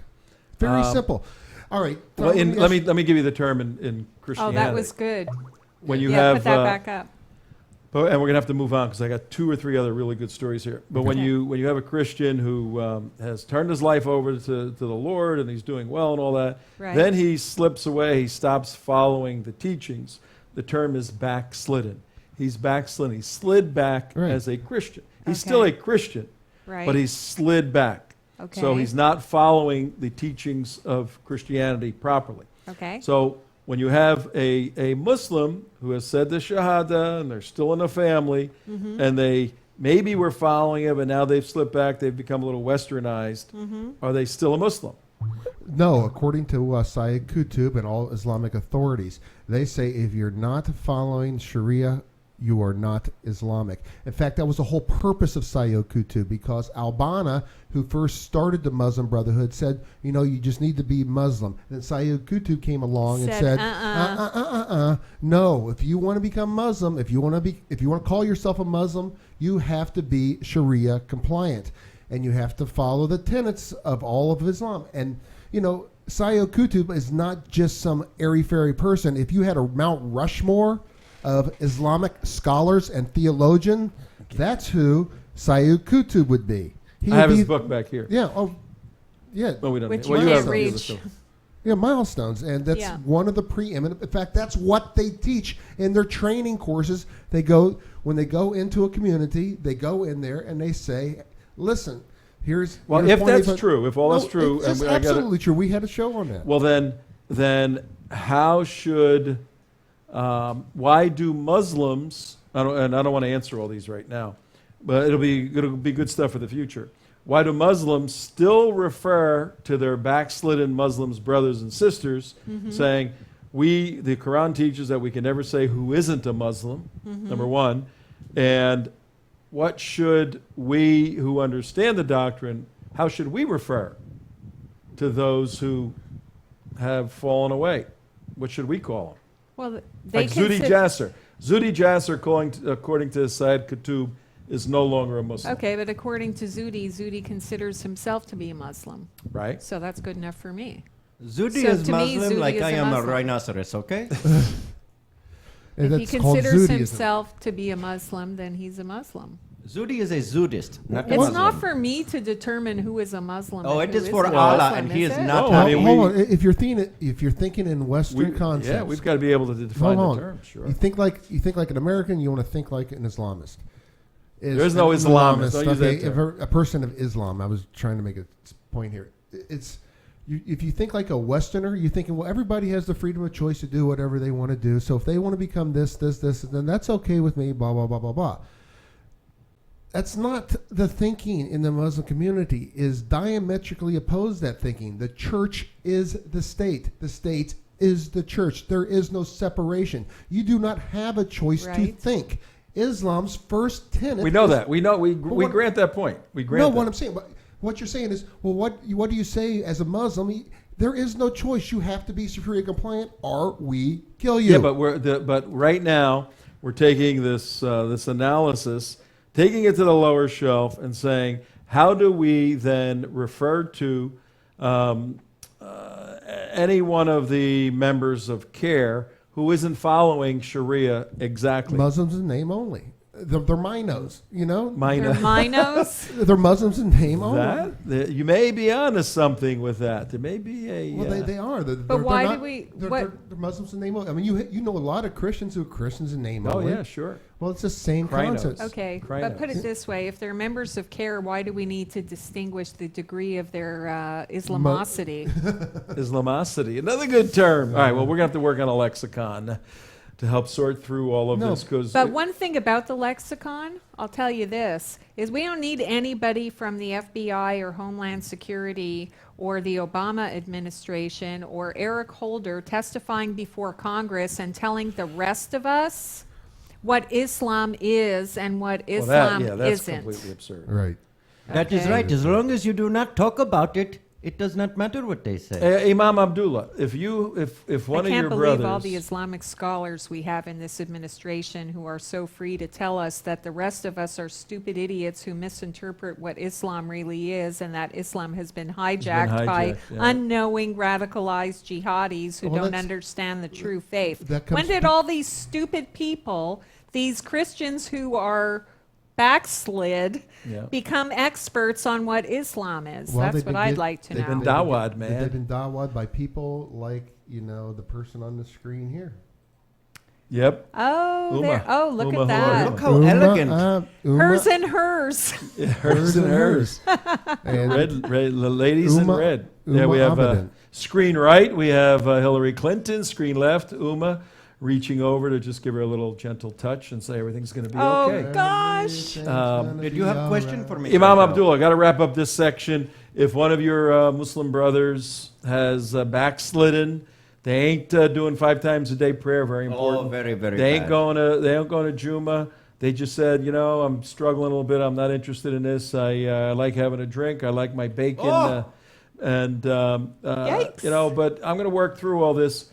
Very simple. All right. Well, let me give you the term in Oh, Christianity. that was good. When you yeah, have put that back up. and we're gonna have to move on because I got 2 or 3 other really good stories here. But when you have a Christian who has turned his life over to the Lord and he's doing well and all that, Right. then he slips away. He stops following the teachings. The term is backslidden. He's backslidden. He slid back Right. as a Christian. He's still a Christian, Right. but he's slid back. Okay. So he's not following the teachings of Christianity properly. Okay. So when you have a Muslim who has said the Shahada and they're still in a family Mm-hmm. and they maybe were following it, but now they've slipped back, they've become a little westernized, Mm-hmm. are they still a Muslim? No, according to Sayyid Qutb and all Islamic authorities, they say if you're not following Sharia, you are not Islamic. In fact, that was the whole purpose of Sayyid Qutb, because Al-Banna, who first started the Muslim Brotherhood, said, you just need to be Muslim. Then Sayyid Qutb came along and said, no, if you want to become Muslim, if you want to call yourself a Muslim, you have to be Sharia compliant, and you have to follow the tenets of all of Islam. And Sayyid Qutb is not just some airy-fairy person. If you had a Mount Rushmore of Islamic scholars and theologians, that's who Sayyid Qutb would be. I have his book back here. Yeah. Oh, yeah. No, we don't. Which well, you you can't have reach. Yeah, milestones, and that's Yeah. one of the preeminent. In fact, that's what they teach in their training courses. When they go into a community, they go in there and they say, "Listen, here's." Well, here's if 25 that's true, if all that's true, it's and I gotta- absolutely true. We had a show on that. Well, then how should, why do Muslims, I don't want to answer all these right now, but it'll be good stuff for the future. Why do Muslims still refer to their backslidden Muslims brothers and sisters, saying, the Quran teaches that we can never say who isn't a Muslim, number one, and what should we who understand the doctrine, how should we refer to those who have fallen away? What should we call them? Well, they Like Zudi consider- Jasser. Zudi Jasser, according to Sayyid Qutb, is no longer a Muslim. Okay, but according to Zudi considers himself to be a Muslim. Right? So that's good enough for me. Zudi So is to me, Muslim Zudi like is I a am a Muslim. rhinoceros, okay? And If he that's called considers Zudism. himself to be a Muslim, then he's a Muslim. Zudi is a Zudist, not a It's Muslim. not for me to determine who is a Muslim. Oh, and it who is for isn't a Allah, Muslim, and He is it? not. No, I mean, hold on. If you're thinking in Western concepts, Yeah, we've got to be able to define hold the on. term. Sure. You think like an American. You want to think like an Islamist. There's no an Islamist. Don't use that Okay, if term. a person of Islam. I was trying to make a point here. If you think like a Westerner, you're thinking, well, everybody has the freedom of choice to do whatever they want to do. So if they want to become this, then that's okay with me. Blah blah blah blah blah. That's not the thinking in the Muslim community. Is diametrically opposed that thinking. The church is the state. The state is the church. There is no separation. You do not have a choice to Right. think. Islam's first tenet. We know is- that. We know. We what- grant that point. We grant No, that. what I'm saying, what you're saying is, well, what do you say as a Muslim? There is no choice. You have to be Sharia compliant, or we kill you. Yeah, but right now we're taking this this analysis, taking it to the lower shelf, and saying, how do we then refer to any one of the members of CAIR who isn't following Sharia exactly? Muslims in name only. They're minos, you know? They're minos? They're Muslims in name only. You may be onto something with that. There may be a... Well, they are. But why do we... They're Muslims in name only. I mean, you know a lot of Christians who are Christians in name only. Oh, yeah, sure. Well, it's the same concept. Okay, but put it this way. If they're members of CAIR, why do we need to distinguish the degree of their Islamosity? Islamosity. Another good term. All right, well, we're going to have to work on a lexicon to help sort through all of this. But one thing about the lexicon, I'll tell you this, is we don't need anybody from the FBI or Homeland Security or the Obama administration or Eric Holder testifying before Congress and telling the rest of us what Islam is and what Islam that's isn't. completely absurd. Right. That is right. As long as you do not talk about it, it does not matter what they say. Imam Abdullah, if one of your brothers... I can't believe all the Islamic scholars we have in this administration who are so free to tell us that the rest of us are stupid idiots who misinterpret what Islam really is, and that Islam has been hijacked by unknowing radicalized jihadis who don't understand the true faith. When did all these stupid people, these Christians who are backslid, become experts on what Islam is? Well, that's what I'd like to know. They've been dawad, man. They've been dawad by people like, the person on the screen here. Yep. Oh, look at that. Look how elegant. Hers and hers. Yeah, hers and hers. And the ladies in red. Yeah, we have Abadan. screen right. We have Hillary Clinton. Screen left, reaching over to just give her a little gentle touch and say everyth's going to be okay. Oh, gosh. Did you have a question for me? Imam Abdullah, got to wrap up this section. If one of your Muslim brothers has backslidden, they ain't doing 5 times a day prayer. Very important. Oh, very, very They ain't bad. They ain't going to JUM'AH. They just said, I'm struggling a little bit. I'm not interested in this. I like having a drink. I like my bacon. Yikes. But I'm going to work through all this.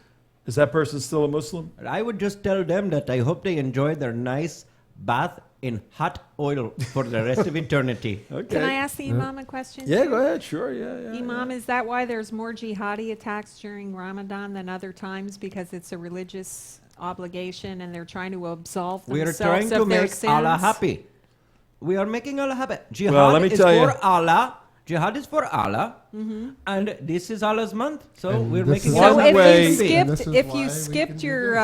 Is that person still a Muslim? I would just tell them that I hope they enjoy their nice bath in hot oil for the rest of eternity. Okay. Can I ask the Imam a question? Yeah, too? go ahead. Sure. Yeah. Imam, is that why there's more jihadi attacks during Ramadan than other times? Because it's a religious obligation and they're trying to absolve We are themselves trying to of their make sins? Allah happy. We are making Allah happy. Jihad Well, let me is tell you. for Allah. Jihad is for Allah, and this is Allah's month, so And we're this making is one So Allah way- if you And this skipped, is if why you we skipped can do your,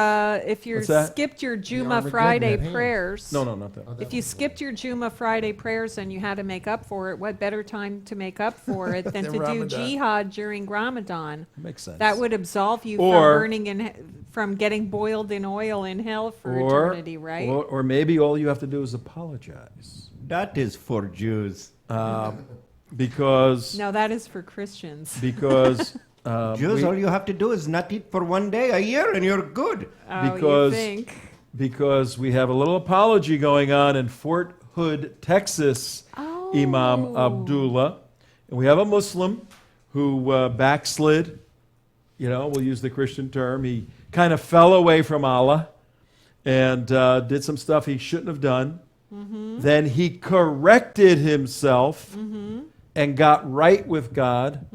if you What's that? skipped your JUM'AH Armageddon Friday at hand. prayers, No, not that. if you skipped your JUM'AH Friday prayers and you had to make up for it, what better time to make up for it than to do Ramadan. jihad during Ramadan? Makes sense. That would absolve you from Or- burning from getting boiled in oil in hell for or, eternity, right? Or maybe all you have to do is apologize. That is for Jews. Because no, that is for Christians. Jews, all you have to do is not eat for 1 day a year, and you're good. Oh, because- you think? because we have a little apology going on in Fort Hood, Texas, Imam Abdullah. And we have a Muslim who backslid. We'll use the Christian term. He kind of fell away from Allah and did some stuff he shouldn't have done. Then he corrected himself and got right with God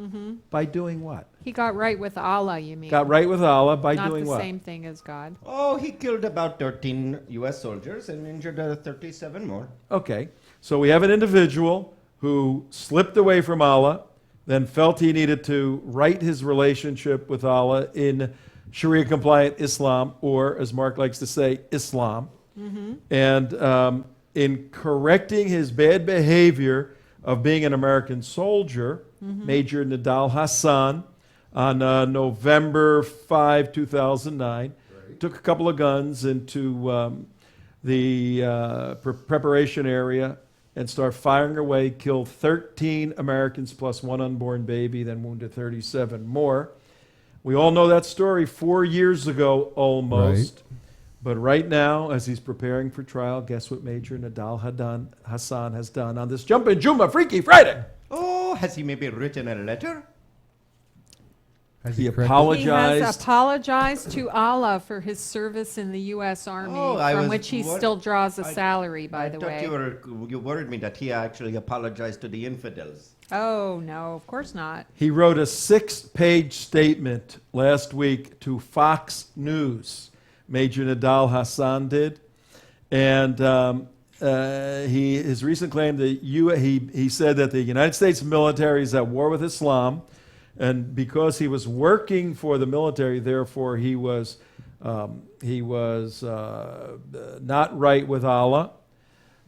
by doing what? He got right with Allah, you mean? Got right with Allah by Not doing the what? same thing as God. Oh, he killed about 13 U.S. soldiers and injured 37 more. Okay, so we have an individual who slipped away from Allah, then felt he needed to right his relationship with Allah in Sharia-compliant Islam, or as Mark likes to say, Islam. And in correcting his bad behavior of being an American soldier, Major Nadal Hassan, on November 5, 2009, took a couple of guns into the preparation area and started firing away, killed 13 Americans plus 1 unborn baby, then wounded 37 more. We all know that story 4 years ago, almost. Right. But right now, as he's preparing for trial, guess what Major Nadal Hassan has done on this JUMPIN JUM'AH Freaky Friday? Oh, has he maybe written a letter? Has He corrected- He apologized. has apologized to Allah for his service in the U.S. Army, Oh, I from was which he wor- still draws a I- salary, by the I thought way. you worried me that he actually apologized to the infidels. Oh, no, of course not. He wrote a 6-page statement last week to Fox News. Major Nadal Hassan did. And his recent claim that he said that the United States military is at war with Islam. And because he was working for the military, therefore he was not right with Allah.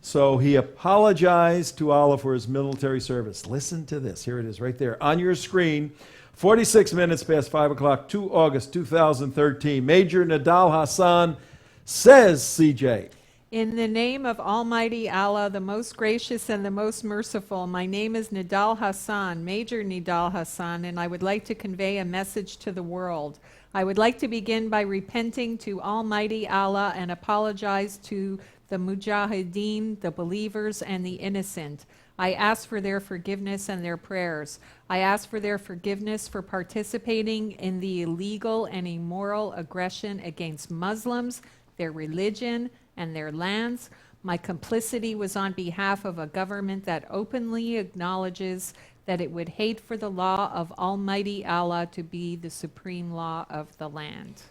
So he apologized to Allah for his military service. Listen to this. Here it is right there on your screen. 46 minutes past 5 o'clock, 2 August 2013. Major Nadal Hassan says, CJ, In the name of Almighty Allah, the most gracious and the most merciful, my name is Nidal Hassan, Major Nidal Hassan, and I would like to convey a message to the world. I would like to begin by repenting to Almighty Allah and apologize to the Mujahideen, the believers, and the innocent. I ask for their forgiveness and their prayers. I ask for their forgiveness for participating in the illegal and immoral aggression against Muslims, their religion, and their lands. My complicity was on behalf of a government that openly acknowledges that it would hate for the law of Almighty Allah to be the supreme law of the land.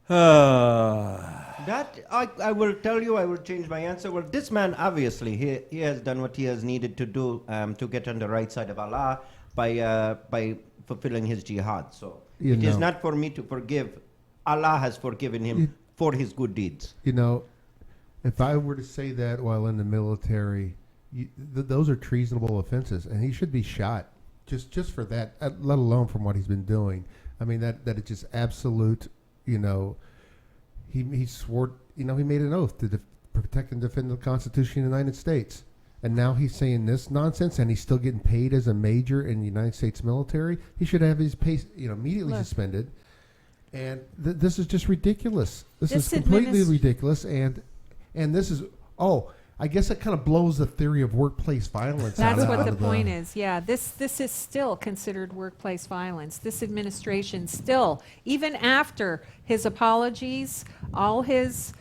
That I will tell you. I will change my answer. Well, this man obviously he has done what he has needed to do to get on the right side of Allah by fulfilling his jihad. So it is not for me to forgive. Allah has forgiven him for his good deeds. You know, if I were to say that while in the military, those are treasonable offenses, and he should be shot just for that, let alone from what he's been doing. I mean, that is just absolute, you know, he swore, you know, he made an oath to protect and defend the Constitution of the United States. And now he's saying this nonsense, and he's still getting paid as a major in the United States military. He should have his pay, you know, immediately suspended. And this is just ridiculous. This is completely ridiculous. And this is, I guess it kind of blows the theory of workplace violence. That's what the point is. Yeah, this is still considered workplace violence. This administration still, even after his apologies, all his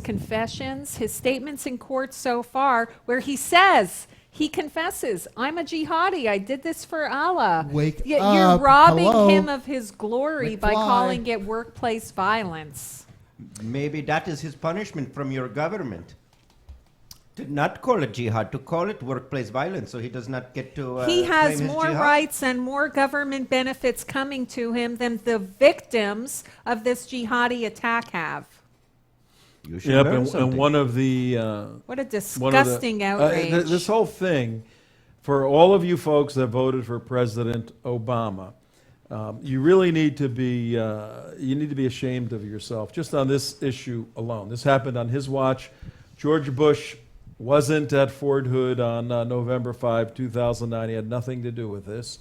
confessions, his statements in court so far, where he says, he confesses, I'm a jihadi. I did this for Allah. You're robbing him of his glory by calling it workplace violence. Maybe that is his punishment from your government. To not call it jihad, to call it workplace violence, so he does not get to he has claim his more jihad. rights and more government benefits coming to him than the victims of this jihadi attack have. You should learn and something. one of the What a disgusting outrage. this whole thing, for all of you folks that voted for President Obama, you really need to be ashamed of yourself just on this issue alone. This happened on his watch. George Bush wasn't at Fort Hood on November 5, 2009. He had nothing to do with this.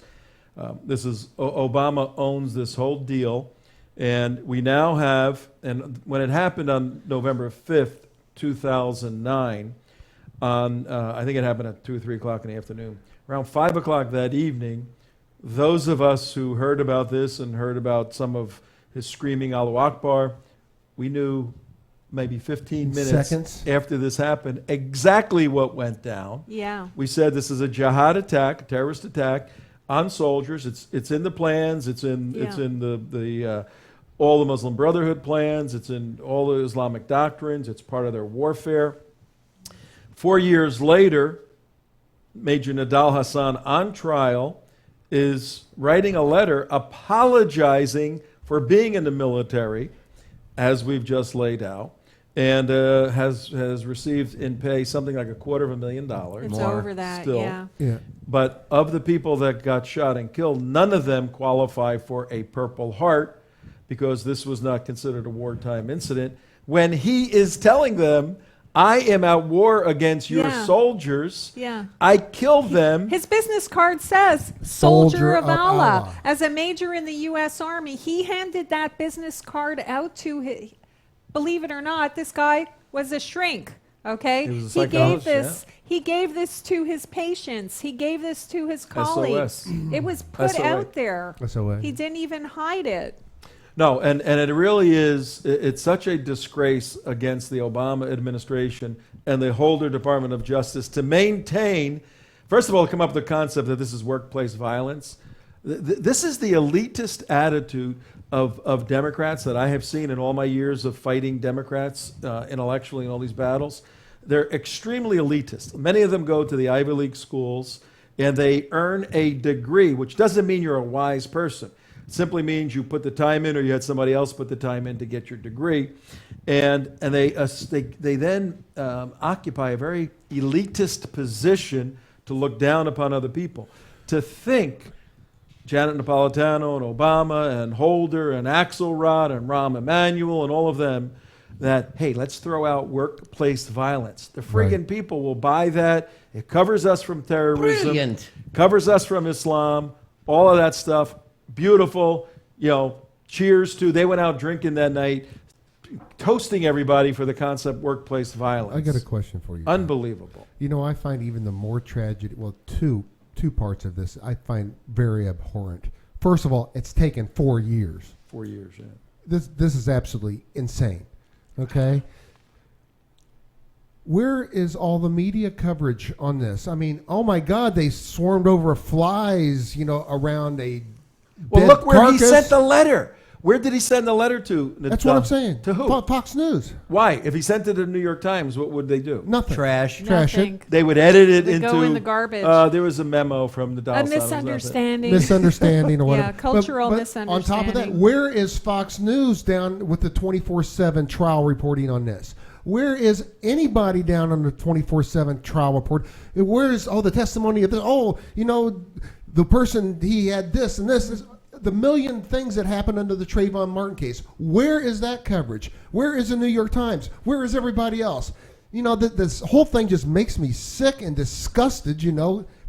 Obama owns this whole deal. And we now have, and when it happened on November 5th, 2009, I think it happened at 2 or 3 o'clock in the afternoon. Around 5 o'clock that evening, those of us who heard about this and heard about some of his screaming Allahu Akbar, we knew maybe 15 minutes after this happened exactly what went down. Yeah. We said this is a jihad attack, a terrorist attack on soldiers. It's in the plans. It's in the all the Muslim Brotherhood plans. It's in all the Islamic doctrines. It's part of their warfare. 4 years later, Major Nadal Hassan, on trial, is writing a letter apologizing for being in the military, as we've just laid out, and has received in pay something like $250,000. It's over that, still. yeah. But of the people that got shot and killed, none of them qualify for a Purple Heart, because this was not considered a wartime incident, when he is telling them, I am at war against your soldiers. Yeah. I killed them. His business card says, Soldier of Allah. As a major in the U.S. Army, he handed that business card out to his, believe it or not, this guy was a shrink Okay, He was a he psychologist, gave this. He gave this to his patients. He gave this to his colleagues. It was put SOA. out there. SOA. He didn't even hide it. No, and it really is, it's such a disgrace against the Obama administration and the Holder Department of Justice to maintain, first of all, to come up with the concept that this is workplace violence. This is the elitist attitude of Democrats that I have seen in all my years of fighting Democrats intellectually in all these battles. They're extremely elitist. Many of them go to the Ivy League schools and they earn a degree, which doesn't mean you're a wise person. It simply means you put the time in or you had somebody else put the time in to get your degree. And they then occupy a very elitist position to look down upon other people. To think Janet Napolitano and Obama and Holder and Axelrod and Rahm Emanuel and all of them that, hey, let's throw out workplace violence. The friggin' people will buy that. It covers us from terrorism. Brilliant. Covers us from Islam. All of that stuff. Beautiful. Cheers to. They went out drinking that night, toasting everybody for the concept workplace violence. I got a question for you. Unbelievable. I find even the more tragedy, two parts of this I find very abhorrent. First of all, it's taken 4 years. 4 years, yeah. This is absolutely insane. Okay? Where is all the media coverage on this? I mean, oh my God, they swarmed over flies, around a Well, dead look where carcass. he sent the letter. Where did he send the letter to? That's what I'm saying. To who? Fox News. Why? If he sent it to the New York Times, what would they do? Nothing. Trash. Trash it. Nothing. They would edit it Would into. go in the garbage. There was a memo from the A Dallas Times. misunderstanding. Misunderstanding or whatever. Yeah, cultural but on top of that, misunderstanding. where is Fox News down with the 24/7 trial reporting on this? Where is anybody down on the 24/7 trial report? Where is the testimony of this? The person, he had this and this. The million things that happened under the Trayvon Martin case. Where is that coverage? Where is the New York Times? Where is everybody else? This whole thing just makes me sick and disgusted,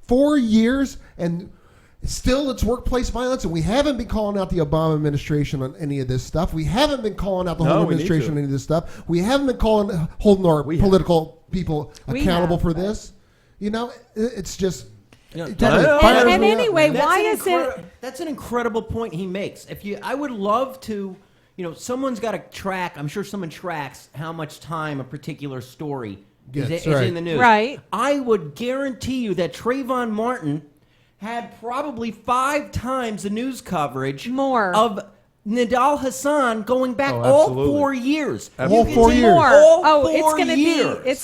4 years and still it's workplace violence, and we haven't been calling out the Obama administration on any of this stuff. We haven't been calling out the whole administration on any of this stuff. We haven't been holding our political people accountable for this. It's just... And anyway, why is it? That's an incredible point he makes. I would love to, someone's got to track. I'm sure someone tracks how much time a particular story is in the news. Right. I would guarantee you that Trayvon Martin had probably 5 times the news coverage More of Nidal Hassan going back Oh, all absolutely. 4 years. All You 4 can do years. More. all 4 it's years.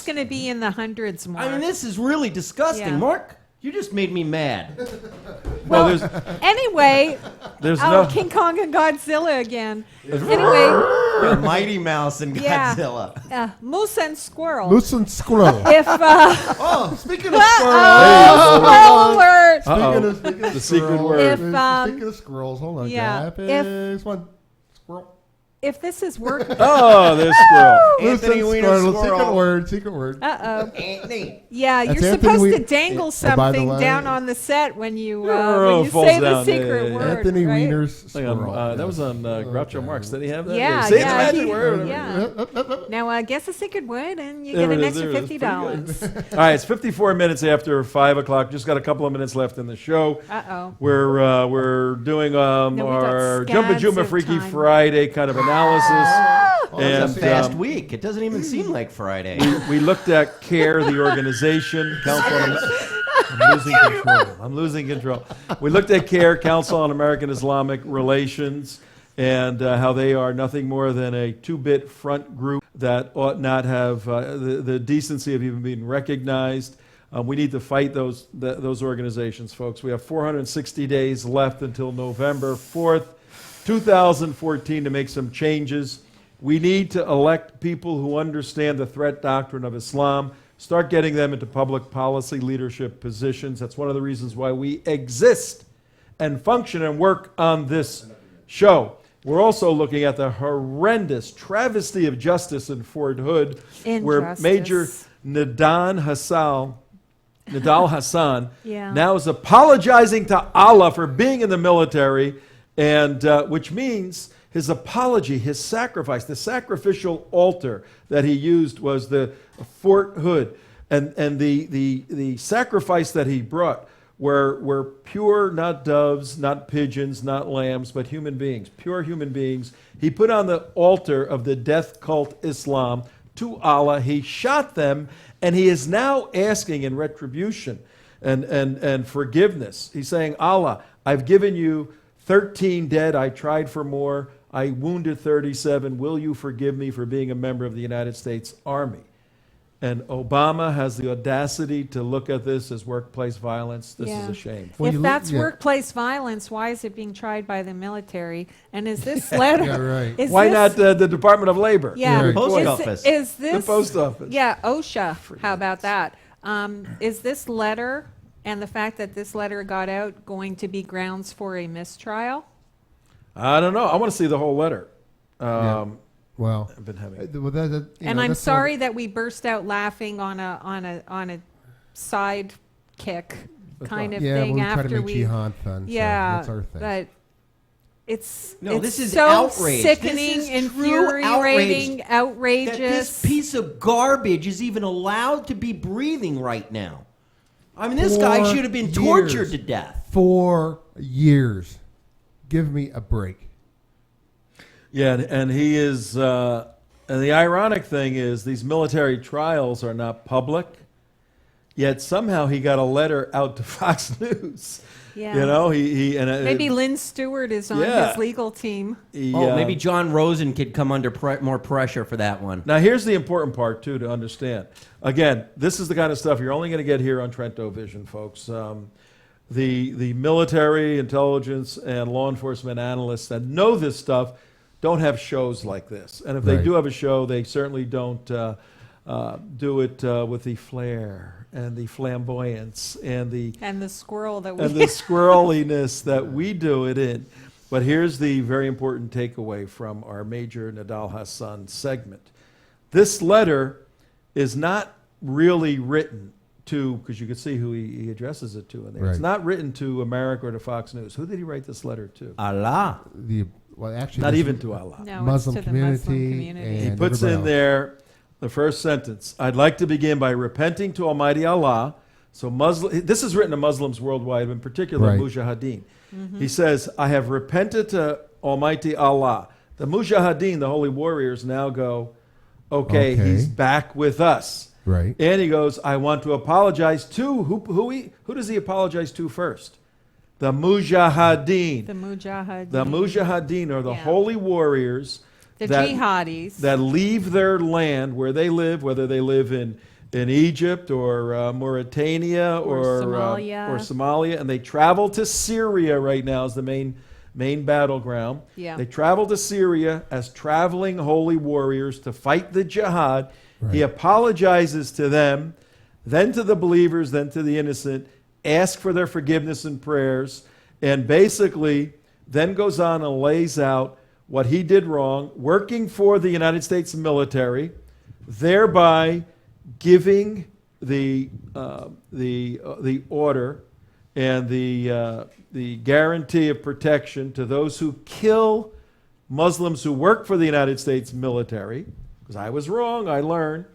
gonna be in the hundreds more. I mean, this is really disgusting, Yeah. Mark. You just made me mad. Well, Anyway, there's no. King Kong and Godzilla again. Anyway, Mighty Mouse and Yeah. Godzilla. moose and squirrel. Moose and squirrel. If Speaking of squirrel alert. Speaking of The secret squirrel. word. Speaking of squirrels, hold on. Yeah, This one. Squirrel. If this is work, Oh, this squirrel. Anthony Moose and Weiner squirrel. Squirrel. Secret word. Anthony. yeah, That's you're Anthony supposed to Weiner. dangle By the something way. down on the set when you Oh, falls say the down. secret Yeah. word. Anthony right? Weiner's Like on, squirrel. that was on Groucho Marx. Did he have that? Yeah, Say yeah, the magic he- word. yeah. Now guess a secret word and you There get it an is, extra there it is. $50. All right, it's 54 minutes after 5 o'clock. Just got a couple of minutes left in the show. Uh-oh. We're doing we got our scads JUM'AH of Freaky time. Friday kind of analysis. It's a fast um, week. It doesn't even seem like Friday. We looked at CAIR, the organization, Council on I'm losing control. We looked at CAIR, Council on American Islamic Relations, and how they are nothing more than a 2-bit front group that ought not have the decency of even being recognized. We need to fight those organizations, folks. We have 460 days left until November 4th, 2014 to make some changes. We need to elect people who understand the threat doctrine of Islam, start getting them into public policy leadership positions. That's one of the reasons why we exist and function and work on this show. We're also looking at the horrendous travesty of justice in Fort Hood, where Injustice. Major Nidal Hassan Yeah. now is apologizing to Allah for being in the military, and which means his apology, his sacrifice, the sacrificial altar that he used was the Fort Hood. And the sacrifice that he brought were pure, not doves, not pigeons, not lambs, but human beings, pure human beings. He put on the altar of the death cult Islam to Allah. He shot them, and he is now asking in retribution and forgiveness. He's saying, Allah, I've given you 13 dead. I tried for more. I wounded 37. Will you forgive me for being a member of the United States Army? And Obama has the audacity to look at this as workplace violence. This is a shame. If that's workplace violence, why is it being tried by the military? And is this letter? Yeah, right. Is Why this, not the Department of Labor? Yeah, The post is, office. Is this The post office. Yeah, OSHA. How about that? Is this letter and the fact that this letter got out going to be grounds for a mistrial? I don't know. I want to see the whole letter. Well, I've been having. And I'm sorry that we burst out laughing on a side kick kind of yeah, thing we try to after make jihad fun. Yeah, so that's our thing. but it's this is so outrage. sickening, This is true infuriating, outrage outrageous. that this piece of garbage is even allowed to be breathing right now. I mean, this guy 4 should have been years. tortured to death. 4 years. Give me a break. Yeah, and he is. And the ironic thing is, these military trials are not public. Yet somehow he got a letter out to Fox News. Yeah. You know, he and Maybe Lynn Stewart is on his legal team. Maybe John Rosen could come under more pressure for that one. Now, here's the important part, too, to understand. Again, this is the kind of stuff you're only going to get here on TrentoVision, folks. The military, intelligence, and law enforcement analysts that know this stuff don't have shows like this. And if they do have a show, they certainly don't do it with the flair and the flamboyance and the squirrel that we and the squirreliness that we do it in. But here's the very important takeaway from our Major Nadal Hassan segment. This letter is not really written to, because you can see who he addresses it to in there. It's not written to America or to Fox News. Who did he write this letter to? Allah. Actually, not even to Allah. No, Muslim it's to the Muslim community. community. He puts in there the first sentence. I'd like to begin by repenting to Almighty Allah. So this is written to Muslims worldwide, in particular Mujahideen. He says, I have repented to Almighty Allah. The Mujahideen, the holy warriors, now go, okay, he's back with us. Right. And he goes, I want to apologize to, who does he apologize to first? The Mujahideen. The Mujahideen. The Mujahideen are the holy warriors the jihadis that leave their land where they live, whether they live in Egypt or Mauritania or Somalia, and they travel to Syria right now as the main battleground. Yeah. They travel to Syria as traveling holy warriors to fight the jihad. He apologizes to them, then to the believers, then to the innocent, ask for their forgiveness and prayers, and basically then goes on and lays out what he did wrong, working for the United States military, thereby giving the order and the guarantee of protection to those who kill Muslims who work for the United States military. Because I was wrong, I learned.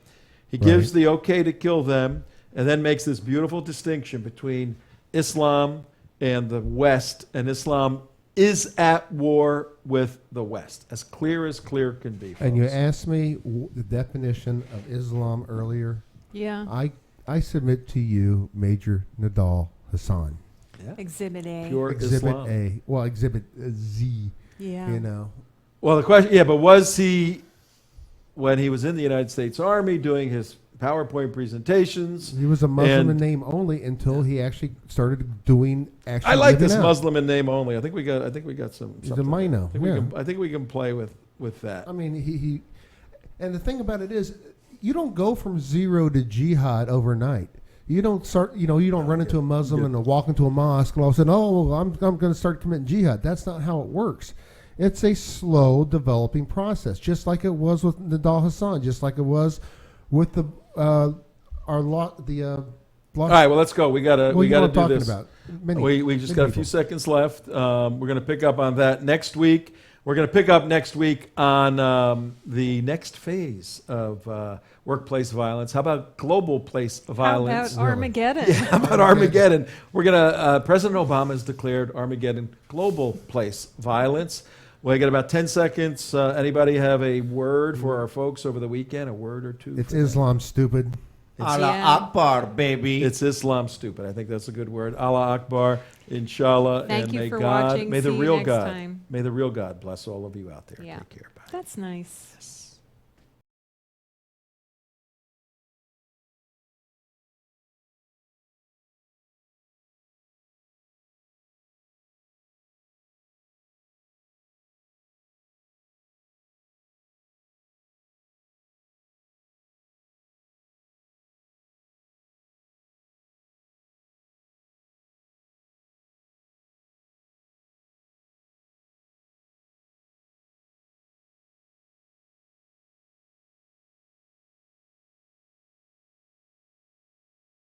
He gives the okay to kill them, and then makes this beautiful distinction between Islam and the West, and Islam is at war with the West, as clear can be. Folks. And you asked me the definition of Islam earlier. Yeah. I submit to you, Major Nadal Hassan. Yeah. Exhibit A. Pure Exhibit Islam. A. Well, Exhibit Z. Yeah. You know. Well, the question, but was he, when he was in the United States Army doing his PowerPoint presentations? He was a Muslim in name only until he actually started doing I like this out. Muslim in name only. I think we got some. He's a minor. I think we can play with that. I mean, he and the thing about it is, you don't go from zero to jihad overnight. You don't start. You don't run into a Muslim and walk into a mosque and all of a sudden, I'm going to start committing jihad. That's not how it works. It's a slow developing process, just like it was with Nadal Hassan, just like it was with the All right, well, let's go. We gotta do this. about? We just got a few seconds left. We're going to pick up on that next week. We're going to pick up next week on the next phase of workplace violence. How about global place violence? How about Armageddon? How about Armageddon? We're going to, President Obama has declared Armageddon global place violence. We got about 10 seconds. Anybody have a word for our folks over the weekend? A word or two? It's for them? Islam stupid. Allah Akbar, baby. It's Islam stupid. I think that's a good word. Allah Akbar, inshallah. Thank and you may for God, watching. May the See you real next God, time. may the real God bless all of you out there. Yeah. Take care. Bye. That's nice. Yes.